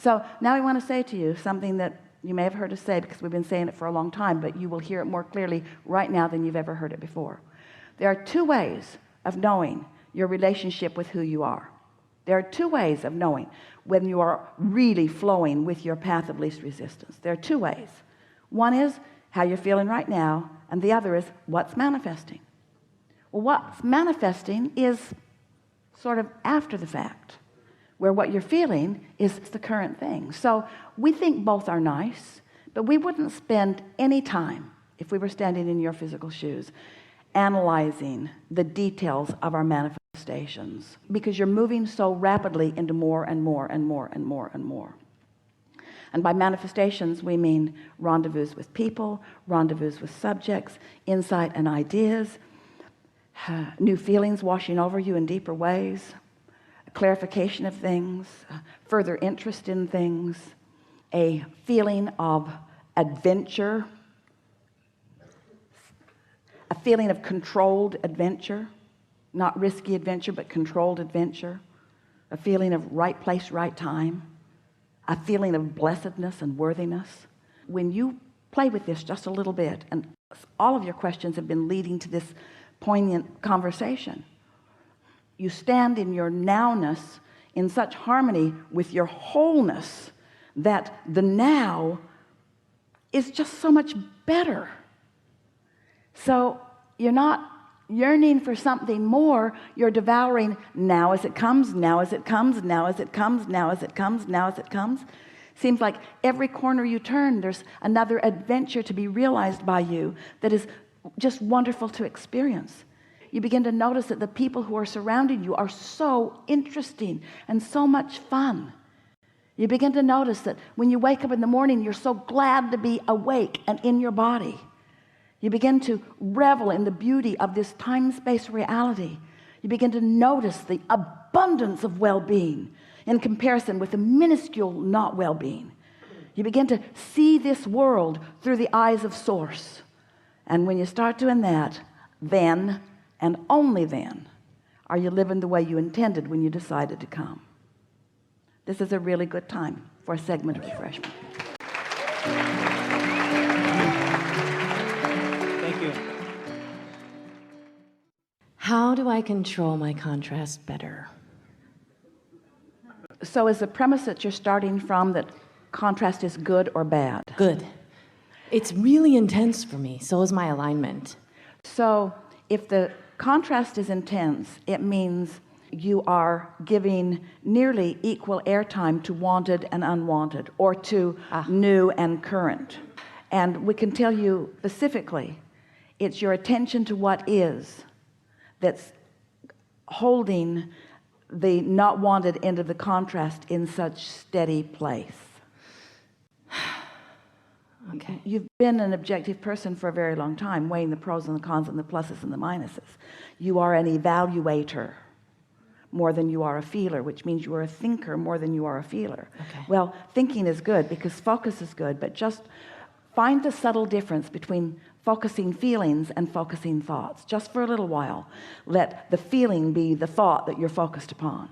So now I want to say to you something that you may have heard us say, because we've been saying it for a long time, but you will hear it more clearly right now than you've ever heard it before. There are two ways of knowing your relationship with who you are. There are two ways of knowing when you are really flowing with your path of least resistance. There are two ways. One is how you're feeling right now, and the other is what's manifesting. Well, what's manifesting is sort of after the fact, where what you're feeling is the current thing. So we think both are nice, but we wouldn't spend any time, if we were standing in your physical shoes, analyzing the details of our manifestations, because you're moving so rapidly into more and more and more and more and more. And by manifestations we mean rendezvous with people, rendezvous with subjects, insight and ideas, new feelings washing over you in deeper ways, clarification of things, further interest in things, a feeling of adventure, a feeling of controlled adventure, not risky adventure but controlled adventure, a feeling of right place, right time, a feeling of blessedness and worthiness. When you play with this just a little bit, and all of your questions have been leading to this poignant conversation, you stand in your nowness in such harmony with your wholeness that the now is just so much better. So you're not yearning for something more, you're devouring now as it comes, now as it comes, now as it comes, now as it comes, now as it comes. Seems like every corner you turn there's another adventure to be realized by you that is just wonderful to experience. You begin to notice that the people who are surrounding you are so interesting and so much fun. You begin to notice that when you wake up in the morning, you're so glad to be awake and in your body. You begin to revel in the beauty of this time-space reality. You begin to notice the abundance of well-being in comparison with the minuscule not well-being. You begin to see this world through the eyes of Source. And when you start doing that, then and only then are you living the way you intended when you decided to come. This is a really good time for a segment of refreshment. Thank you. How do I control my contrast better? So is the premise that you're starting from that contrast is good or bad? Good. It's really intense for me. So is my alignment. So if the contrast is intense, it means you are giving nearly equal airtime to wanted and unwanted, or to new and current. And we can tell you specifically, it's your attention to what is that's holding the not wanted end of the contrast in such steady place. Okay. You've been an objective person for a very long time, weighing the pros and the cons and the pluses and the minuses. You are an evaluator more than you are a feeler, which means you are a thinker more than you are a feeler. Okay. Well, thinking is good because focus is good, but just find the subtle difference between focusing feelings and focusing thoughts. Just for a little while, let the feeling be the thought that you're focused upon.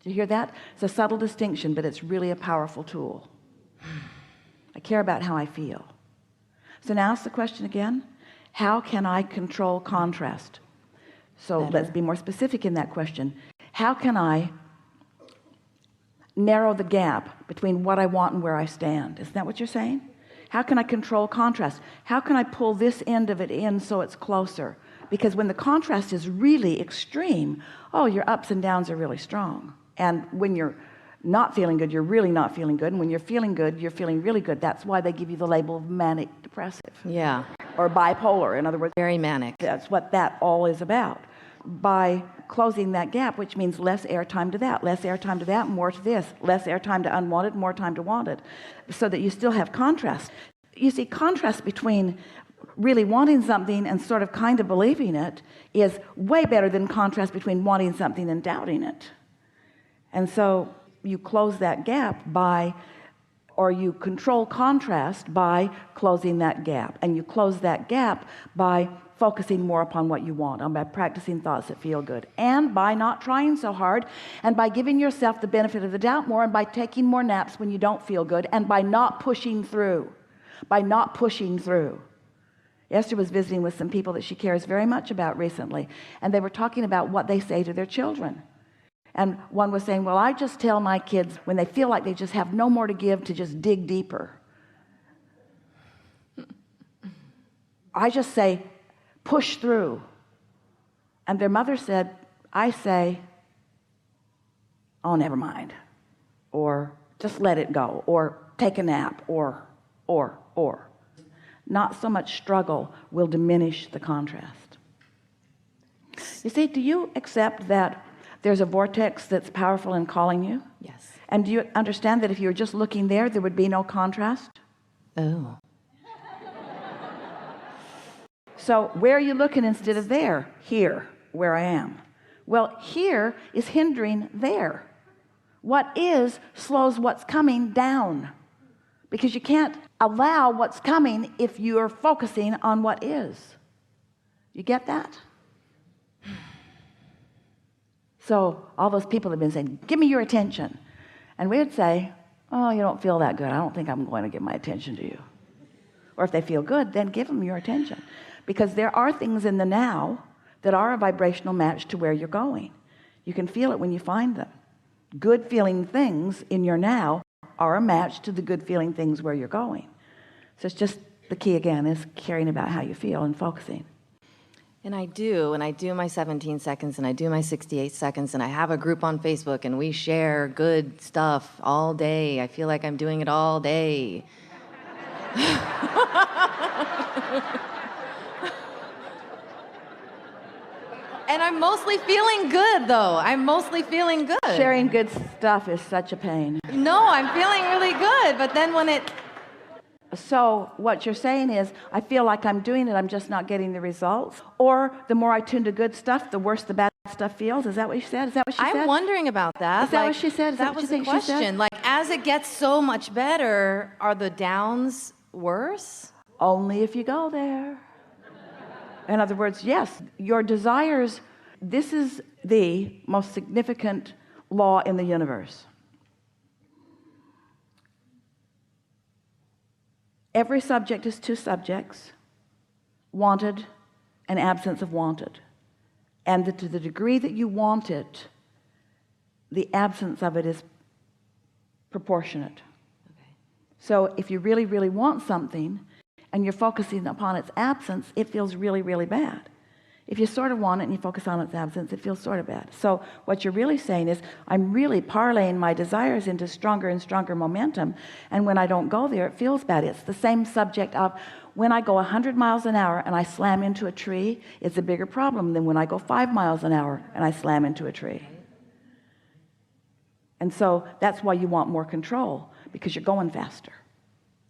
Do you hear that? It's a subtle distinction, but it's really a powerful tool. I care about how I feel. So now ask the question again. How can I control contrast? So let's be more specific in that question. How can I narrow the gap between what I want and where I stand? Isn't that what you're saying? How can I control contrast? How can I pull this end of it in so it's closer? Because when the contrast is really extreme, oh, your ups and downs are really strong. And when you're not feeling good, you're really not feeling good. And when you're feeling good, you're feeling really good. That's why they give you the label of manic depressive. Yeah. Or bipolar. In other words, Very manic. that's what that all is about. By closing that gap, which means less airtime to that, less airtime to that, more to this, less airtime to unwanted, more time to wanted, so that you still have contrast. You see, contrast between really wanting something and sort of kind of believing it is way better than contrast between wanting something and doubting it. And so you close that gap by, or you control contrast by closing that gap, and you close that gap by focusing more upon what you want, and by practicing thoughts that feel good, and by not trying so hard, and by giving yourself the benefit of the doubt more, and by taking more naps when you don't feel good, and by not pushing through. Esther was visiting with some people that she cares very much about recently, and they were talking about what they say to their children. And one was saying, well, I just tell my kids when they feel like they just have no more to give to just dig deeper. I just say, push through. And their mother said, I say, oh, never mind, or just let it go, or take a nap, or. Not so much struggle will diminish the contrast. You see, do you accept that there's a vortex that's powerful in calling you? Yes. And do you understand that if you were just looking there would be no contrast? Oh. So where are you looking instead of there? Here, where I am. Well, here is hindering there. What is slows what's coming down, because you can't allow what's coming if you're focusing on what is. You get that? So all those people have been saying, give me your attention. And we would say, oh, you don't feel that good. I don't think I'm going to give my attention to you. Or if they feel good, then give them your attention. Because there are things in the now that are a vibrational match to where you're going. You can feel it when you find them. Good feeling things in your now are a match to the good feeling things where you're going. So it's just, the key again is caring about how you feel and focusing. And I do my 17 seconds, and I do my 68 seconds, and I have a group on Facebook, and we share good stuff all day. I feel like I'm doing it all day. And I'm mostly feeling good, though. I'm mostly feeling good. Sharing good stuff is such a pain. No, I'm feeling really good, but then when it... So what you're saying is, I feel like I'm doing it, I'm just not getting the results. Or the more I tune to good stuff, the worse the bad stuff feels. Is that what you said? Is that what she said? I'm wondering about that. Is that what she said? Is that what was you the think she said? question. Like, as it gets so much better, are the downs worse? Only if you go there. In other words, yes, your desires, this is the most significant law in the universe. Every subject is two subjects, wanted and absence of wanted. And to the degree that you want it, the absence of it is proportionate. Okay. So if you really, really want something and you're focusing upon its absence, it feels really, really bad. If you sort of want it and you focus on its absence, it feels sort of bad. So what you're really saying is, I'm really parlaying my desires into stronger and stronger momentum, and when I don't go there, it feels bad. It's the same subject of when I go 100 miles an hour and I slam into a tree, it's a bigger problem than when I go 5 miles an hour and I slam into a tree. And so that's why you want more control, because you're going faster.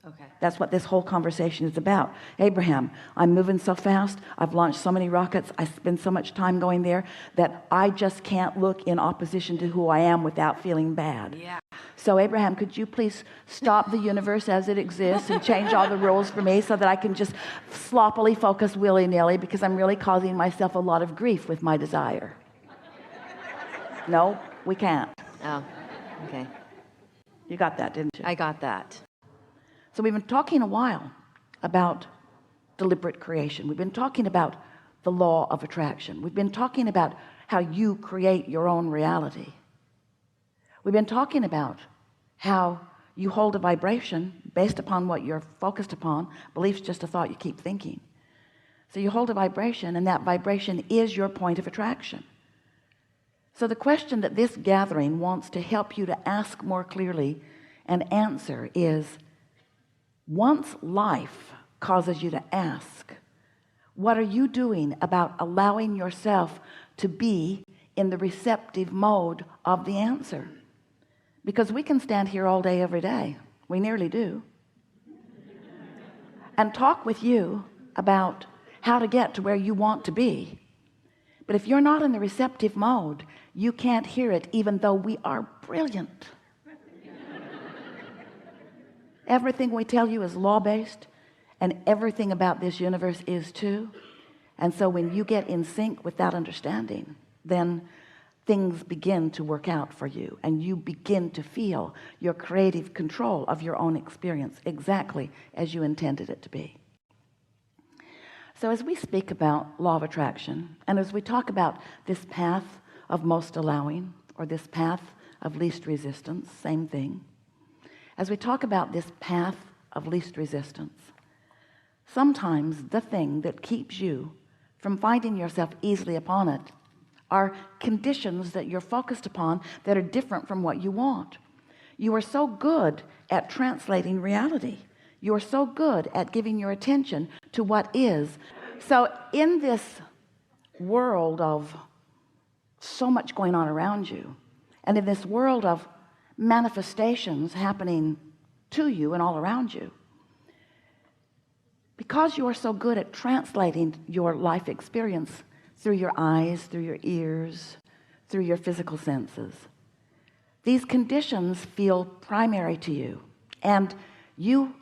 Okay. That's what this whole conversation is about. Abraham, I'm moving so fast. I've launched so many rockets. I spend so much time going there that I just can't look in opposition to who I am without feeling bad. Yeah. So Abraham, could you please stop the universe as it exists and change all the rules for me so that I can just sloppily focus willy-nilly, because I'm really causing myself a lot of grief with my desire. No, we can't. Oh, okay. You got that, didn't you? I got that. So we've been talking a while about deliberate creation. We've been talking about the law of attraction. We've been talking about how you create your own reality. We've been talking about how you hold a vibration based upon what you're focused upon. Belief's just a thought you keep thinking. So you hold a vibration, and that vibration is your point of attraction. So the question that this gathering wants to help you to ask more clearly and answer is, once life causes you to ask, what are you doing about allowing yourself to be in the receptive mode of the answer? Because we can stand here all day, every day. We nearly do. And talk with you about how to get to where you want to be. But if you're not in the receptive mode, you can't hear it, even though we are brilliant. Everything we tell you is law-based, and everything about this universe is too. And so when you get in sync with that understanding, then things begin to work out for you, and you begin to feel your creative control of your own experience exactly as you intended it to be. So as we speak about law of attraction, and as we talk about this path of most allowing, or this path of least resistance, same thing, as we talk about this path of least resistance, sometimes the thing that keeps you from finding yourself easily upon it are conditions that you're focused upon that are different from what you want. You are so good at translating reality. You are so good at giving your attention to what is. So in this world of so much going on around you, and in this world of manifestations happening to you and all around you, because you are so good at translating your life experience through your eyes, through your ears, through your physical senses, these conditions feel primary to you, and you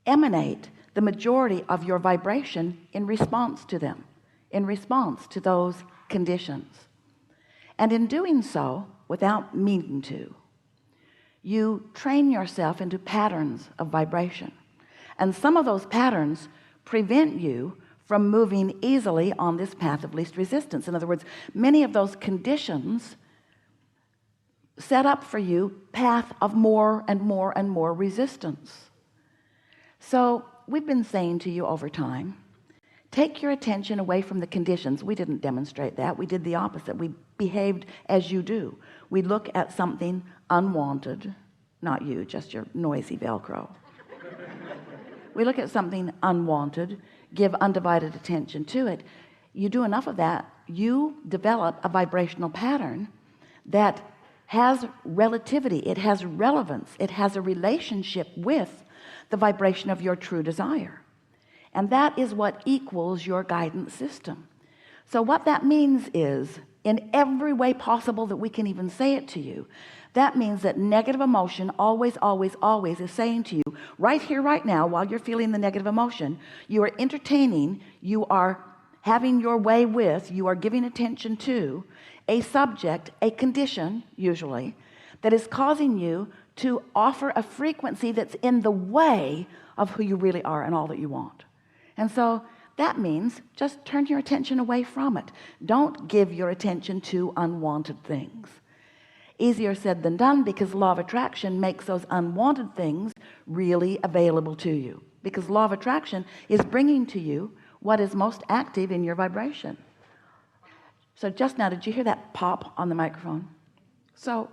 emanate the majority of your vibration in response to them, in response to those conditions. And in doing so, without meaning to, you train yourself into patterns of vibration. And some of those patterns prevent you from moving easily on this path of least resistance. In other words, many of those conditions set up for you path of more and more and more resistance. So we've been saying to you over time, take your attention away from the conditions. We didn't demonstrate that. We did the opposite. We behaved as you do. We look at something unwanted, not you, just your noisy Velcro. We look at something unwanted, give undivided attention to it. You do enough of that, you develop a vibrational pattern that has relativity, it has relevance, it has a relationship with the vibration of your true desire. And that is what equals your guidance system. So what that means is, in every way possible that we can even say it to you, that means that negative emotion always, always, always is saying to you, right here, right now, while you're feeling the negative emotion, you are entertaining, you are having your way with, you are giving attention to a subject, a condition, usually, that is causing you to offer a frequency that's in the way of who you really are and all that you want. And so that means just turn your attention away from it. Don't give your attention to unwanted things. Easier said than done, because law of attraction makes those unwanted things really available to you, because law of attraction is bringing to you what is most active in your vibration. So just now, did you hear that pop on the microphone? So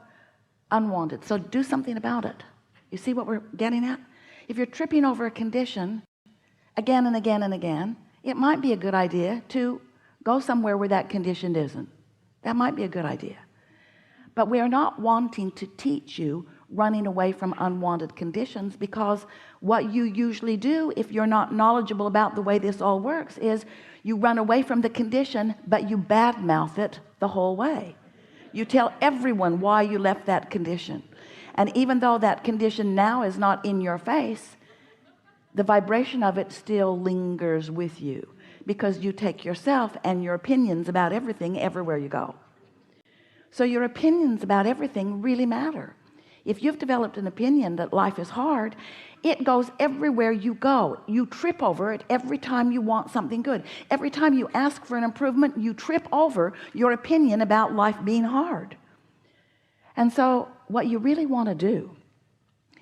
unwanted. So do something about it. You see what we're getting at? If you're tripping over a condition again and again and again, it might be a good idea to go somewhere where that condition isn't. That might be a good idea. But we are not wanting to teach you running away from unwanted conditions, because what you usually do, if you're not knowledgeable about the way this all works, is you run away from the condition, but you badmouth it the whole way. You tell everyone why you left that condition. And even though that condition now is not in your face, the vibration of it still lingers with you, because you take yourself and your opinions about everything everywhere you go. So your opinions about everything really matter. If you've developed an opinion that life is hard, it goes everywhere you go. You trip over it every time you want something good. Every time you ask for an improvement, you trip over your opinion about life being hard. And so what you really want to do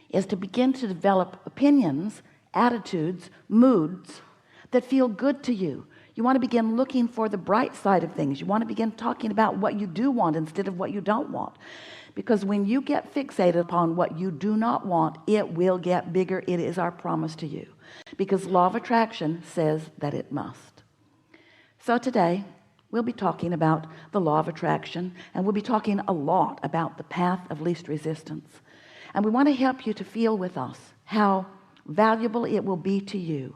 is to begin to develop opinions, attitudes, moods that feel good to you. You want to begin looking for the bright side of things. You want to begin talking about what you do want instead of what you don't want. Because when you get fixated upon what you do not want, it will get bigger. It is our promise to you. Because law of attraction says that it must. So today, we'll be talking about the law of attraction, and we'll be talking a lot about the path of least resistance. And we want to help you to feel with us how valuable it will be to you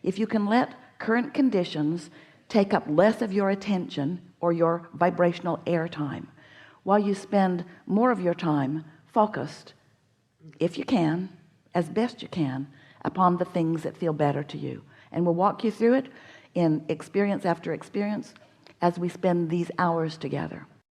if you can let current conditions take up less of your attention or your vibrational airtime, while you spend more of your time focused, if you can, as best you can, upon the things that feel better to you. And we'll walk you through it in experience after experience as we spend these hours together.